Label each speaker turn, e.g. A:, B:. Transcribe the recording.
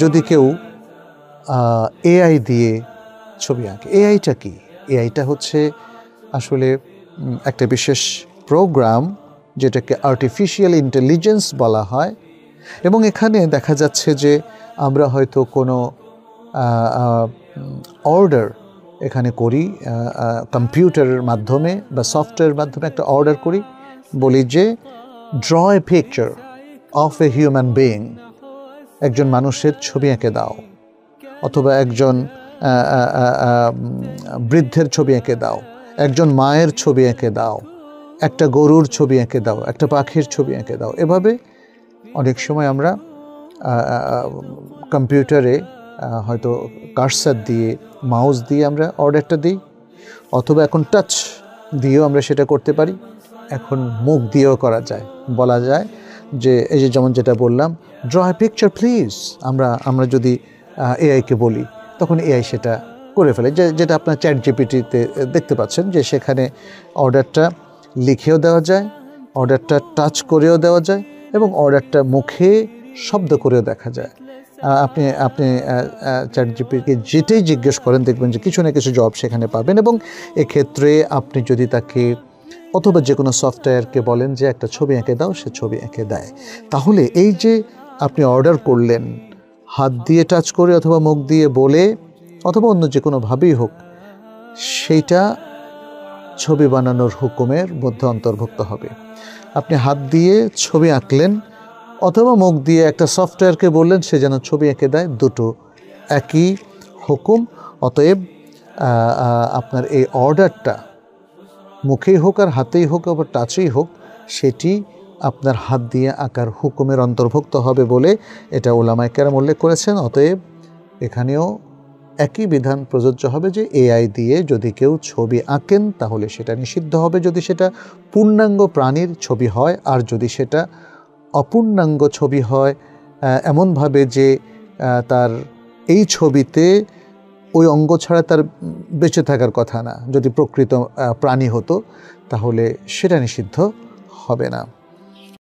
A: যদি কেউ এআই দিয়ে ছবি আঁকে, এআইটা কি? এআইটা হচ্ছে আসলে একটা বিশেষ প্রোগ্রাম যেটাকে আর্টিফিশিয়াল ইন্টেলিজেন্স বলা হয়, এবং এখানে দেখা যাচ্ছে যে আমরা হয়তো কোনো অর্ডার এখানে করি কম্পিউটারের মাধ্যমে বা সফটওয়্যারের মাধ্যমে, একটা অর্ডার করি, বলি যে draw a picture of a human being, একজন মানুষের ছবি এঁকে দাও, অথবা একজন বৃদ্ধের ছবি এঁকে দাও, একজন মায়ের ছবি এঁকে দাও, একটা গরুর ছবি এঁকে দাও, একটা পাখির ছবি এঁকে দাও। এভাবে অনেক সময় আমরা কম্পিউটারে হয়তো কার্সার দিয়ে, মাউস দিয়ে আমরা অর্ডারটা দিই, অথবা এখন টাচ দিয়েও আমরা সেটা করতে পারি, এখন মুখ দিয়েও করা যায়। বলা যায় যে এই যে যেমন যেটা বললাম, ড্র এ পিকচার প্লিজ, আমরা যদি এআইকে বলি তখন এআই সেটা করে ফেলে, যেটা আপনার চ্যাট জিপিটিতে দেখতে পাচ্ছেন, যে সেখানে অর্ডারটা লিখেও দেওয়া যায়, অর্ডারটা টাচ করেও দেওয়া যায়, এবং অর্ডারটা মুখে শব্দ করেও দেখা যায়। আপনি চ্যাট জিপিটিকে যেটাই জিজ্ঞেস করেন দেখবেন যে কিছু না কিছু জবাব সেখানে পাবেন। এবং এক্ষেত্রে আপনি যদি তাকে অথবা যে কোনো সফটওয়্যারকে বলেন যে একটা ছবি এঁকে দাও, সে ছবি এঁকে দেয়। তাহলে এই যে আপনি অর্ডার করলেন, হাত দিয়ে টাচ করে অথবা মুখ দিয়ে বলে অথবা অন্য যে কোনোভাবেই হোক, সেইটা ছবি বানানোর হুকুমের মধ্যে অন্তর্ভুক্ত হবে। আপনি হাত দিয়ে ছবি আঁকলেন অথবা মুখ দিয়ে একটা সফটওয়্যারকে বললেন সে যেন ছবি এঁকে দেয়, দুটো একই হুকুম। অতএব আপনার এই অর্ডারটা মুখেই হোক আর হাতেই হোক আবার টাচেই হোক, সেটি আপনার হাত দিয়ে আঁকার হুকুমের অন্তর্ভুক্ত হবে বলে এটা উলামায়ে কেরাম উল্লেখ করেছেন। অতএব এখানেও একই বিধান প্রযোজ্য হবে যে এআই দিয়ে যদি কেউ ছবি আঁকেন তাহলে সেটা নিষিদ্ধ হবে, যদি সেটা পূর্ণাঙ্গ প্রাণীর ছবি হয়। আর যদি সেটা অপূর্ণাঙ্গ ছবি হয়, এমনভাবে যে তার এই ছবিতে ওই অঙ্গ ছাড়া তার বেঁচে থাকার কথা না, যদি প্রকৃত প্রাণী হতো, তাহলে সেটা নিষিদ্ধ হবে না।